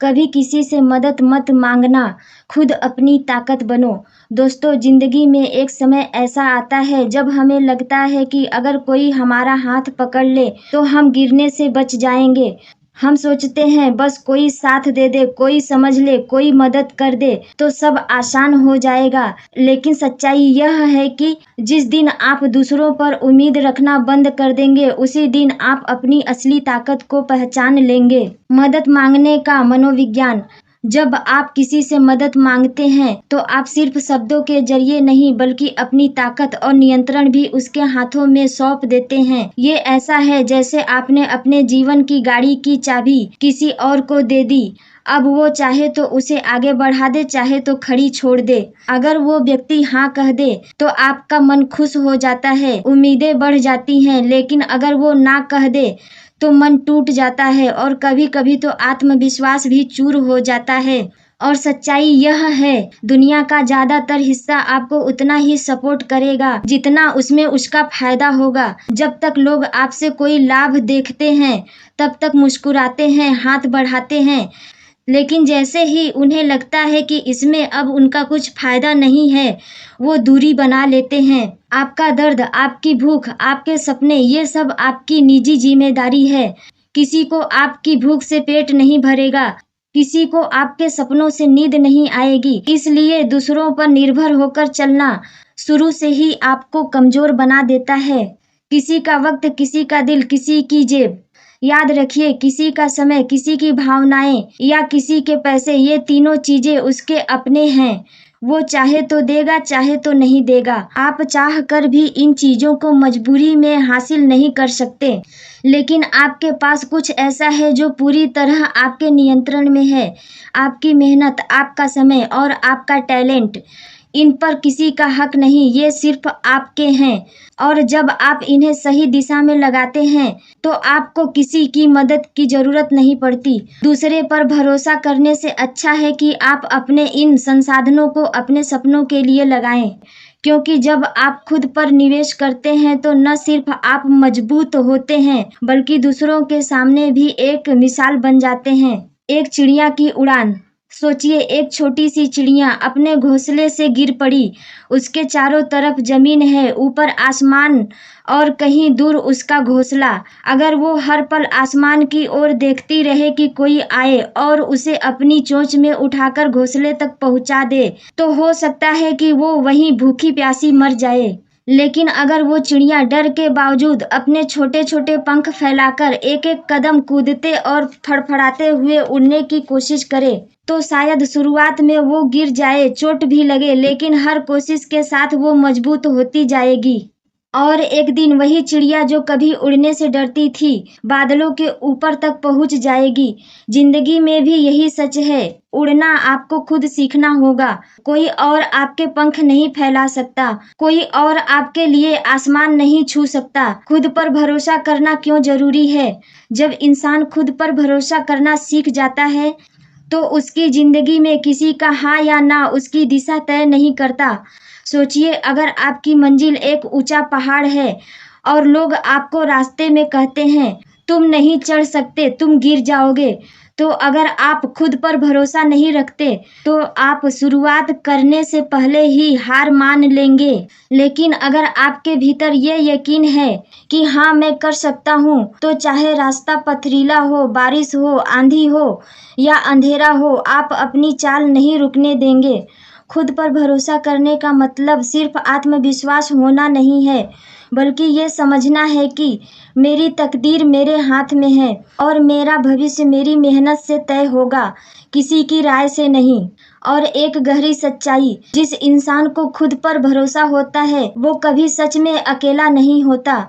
कभी किसी से मदद मत मांगना, खुद अपनी ताकत बनो। दोस्तों, ज़िंदगी में एक समय ऐसा आता है जब हमें लगता है कि अगर कोई हमारा हाथ पकड़ ले तो हम गिरने से बच जाएंगे। हम सोचते हैं बस कोई साथ दे दे, कोई समझ ले, कोई मदद कर दे तो सब आसान हो जाएगा। लेकिन सच्चाई यह है कि जिस दिन आप दूसरों पर उम्मीद रखना बंद कर देंगे, उसी दिन आप अपनी असली ताकत को पहचान लेंगे। मदद मांगने का मनोविज्ञान। जब आप किसी से मदद मांगते हैं तो आप सिर्फ शब्दों के जरिए नहीं बल्कि अपनी ताकत और नियंत्रण भी उसके हाथों में सौंप देते हैं। ये ऐसा है जैसे आपने अपने जीवन की गाड़ी की चाबी किसी और को दे दी। अब वो चाहे तो उसे आगे बढ़ा दे, चाहे तो खड़ी छोड़ दे। अगर वो व्यक्ति हाँ कह दे तो आपका मन खुश हो जाता है, उम्मीदें बढ़ जाती हैं। लेकिन अगर वो ना कह दे तो मन टूट जाता है और कभी-कभी तो आत्मविश्वास भी चूर हो जाता है। और सच्चाई यह है, दुनिया का ज़्यादातर हिस्सा आपको उतना ही सपोर्ट करेगा जितना उसमें उसका फायदा होगा। जब तक लोग आपसे कोई लाभ देखते हैं तब तक मुस्कुराते हैं, हाथ बढ़ाते हैं। लेकिन जैसे ही उन्हें लगता है कि इसमें अब उनका कुछ फायदा नहीं है, वो दूरी बना लेते हैं। आपका दर्द, आपकी भूख, आपके सपने, ये सब आपकी निजी जिम्मेदारी है। किसी को आपकी भूख से पेट नहीं भरेगा, किसी को आपके सपनों से नींद नहीं आएगी। इसलिए दूसरों पर निर्भर होकर चलना शुरू से ही आपको कमजोर बना देता है। किसी का वक्त, किसी का दिल, किसी की जेब। याद रखिए, किसी का समय, किसी की भावनाएं या किसी के पैसे, ये तीनों चीजें उसके अपने हैं। वो चाहे तो देगा, चाहे तो नहीं देगा। आप चाह कर भी इन चीजों को मजबूरी में हासिल नहीं कर सकते। लेकिन आपके पास कुछ ऐसा है जो पूरी तरह आपके नियंत्रण में है। आपकी मेहनत, आपका समय और आपका टैलेंट। इन पर किसी का हक नहीं, ये सिर्फ आपके हैं। और जब आप इन्हें सही दिशा में लगाते हैं तो आपको किसी की मदद की जरूरत नहीं पड़ती। दूसरे पर भरोसा करने से अच्छा है कि आप अपने इन संसाधनों को अपने सपनों के लिए लगाएं। क्योंकि जब आप खुद पर निवेश करते हैं तो न सिर्फ आप मजबूत होते हैं बल्कि दूसरों के सामने भी एक मिसाल बन जाते हैं। एक चिड़िया की उड़ान। सोचिए, एक छोटी सी चिड़िया अपने घोंसले से गिर पड़ी। उसके चारों तरफ जमीन है, ऊपर आसमान और कहीं दूर उसका घोंसला। अगर वो हर पल आसमान की ओर देखती रहे कि कोई आए और उसे अपनी चोंच में उठाकर घोंसले तक पहुंचा दे तो हो सकता है कि वो वहीं भूखी प्यासी मर जाए। लेकिन अगर वो चिड़िया डर के बावजूद अपने छोटे छोटे पंख फैलाकर एक एक कदम कूदते और फड़फड़ाते हुए उड़ने की कोशिश करे तो शायद शुरुआत में वो गिर जाए, चोट भी लगे, लेकिन हर कोशिश के साथ वो मजबूत होती जाएगी। और एक दिन वही चिड़िया जो कभी उड़ने से डरती थी, बादलों के ऊपर तक पहुंच जाएगी। जिंदगी में भी यही सच है। उड़ना आपको खुद सीखना होगा। कोई और आपके पंख नहीं फैला सकता, कोई और आपके लिए आसमान नहीं छू सकता। खुद पर भरोसा करना क्यों जरूरी है? जब इंसान खुद पर भरोसा करना सीख जाता है तो उसकी जिंदगी में किसी का हाँ या ना उसकी दिशा तय नहीं करता। सोचिए, अगर आपकी मंजिल एक ऊंचा पहाड़ है और लोग आपको रास्ते में कहते हैं तुम नहीं चढ़ सकते, तुम गिर जाओगे, तो अगर आप खुद पर भरोसा नहीं रखते तो आप शुरुआत करने से पहले ही हार मान लेंगे। लेकिन अगर आपके भीतर ये यकीन है कि हाँ मैं कर सकता हूँ, तो चाहे रास्ता पथरीला हो, बारिश हो, आंधी हो या अंधेरा हो, आप अपनी चाल नहीं रुकने देंगे। खुद पर भरोसा करने का मतलब सिर्फ आत्मविश्वास होना नहीं है, बल्कि ये समझना है कि मेरी तकदीर मेरे हाथ में है और मेरा भविष्य मेरी मेहनत से तय होगा, किसी की राय से नहीं। और एक गहरी सच्चाई, जिस इंसान को खुद पर भरोसा होता है वो कभी सच में अकेला नहीं होता,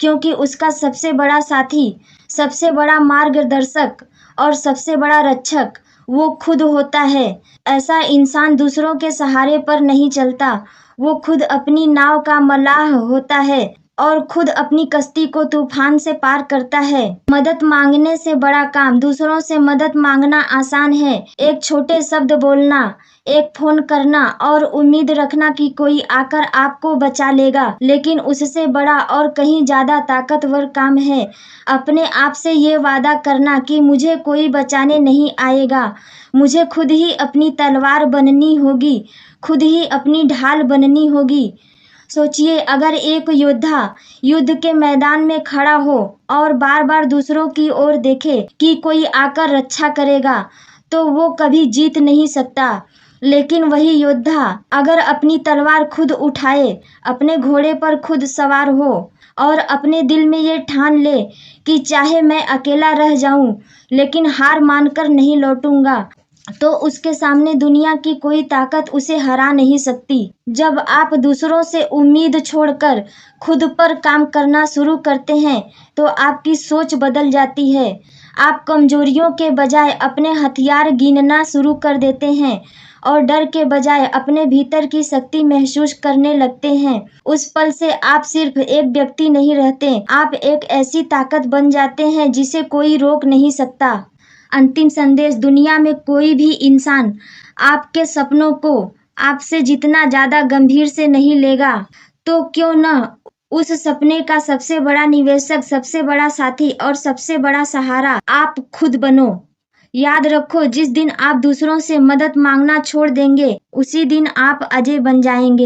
क्योंकि उसका सबसे बड़ा साथी, सबसे बड़ा मार्गदर्शक और सबसे बड़ा रक्षक वो खुद होता है। ऐसा इंसान दूसरों के सहारे पर नहीं चलता, वो खुद अपनी नाव का मल्लाह होता है। और खुद अपनी कश्ती को तूफान से पार करता है। मदद मांगने से बड़ा काम दूसरों से मदद मांगना आसान है। एक छोटे शब्द बोलना, एक फोन करना और उम्मीद रखना कि कोई आकर आपको बचा लेगा, लेकिन उससे बड़ा और कहीं ज्यादा ताकतवर काम है अपने आप से ये वादा करना कि मुझे कोई बचाने नहीं आएगा, मुझे खुद ही अपनी तलवार बननी होगी, खुद ही अपनी ढाल बननी होगी। सोचिए, अगर एक योद्धा युद्ध के मैदान में खड़ा हो और बार बार दूसरों की ओर देखे कि कोई आकर रक्षा करेगा, तो वो कभी जीत नहीं सकता। लेकिन वही योद्धा अगर अपनी तलवार खुद उठाए, अपने घोड़े पर खुद सवार हो और अपने दिल में ये ठान ले कि चाहे मैं अकेला रह जाऊं, लेकिन हार मानकर नहीं लौटूंगा, तो उसके सामने दुनिया की कोई ताकत उसे हरा नहीं सकती। जब आप दूसरों से उम्मीद छोड़कर खुद पर काम करना शुरू करते हैं, तो आपकी सोच बदल जाती है। आप कमजोरियों के बजाय अपने हथियार गिनना शुरू कर देते हैं और डर के बजाय अपने भीतर की शक्ति महसूस करने लगते हैं। उस पल से आप सिर्फ एक व्यक्ति नहीं रहते, आप एक ऐसी ताकत बन जाते हैं जिसे कोई रोक नहीं सकता। अंतिम संदेश, दुनिया में कोई भी इंसान आपके सपनों को आपसे जितना ज्यादा गंभीर से नहीं लेगा, तो क्यों न उस सपने का सबसे बड़ा निवेशक, सबसे बड़ा साथी और सबसे बड़ा सहारा आप खुद बनो। याद रखो, जिस दिन आप दूसरों से मदद मांगना छोड़ देंगे, उसी दिन आप अजय बन जाएंगे।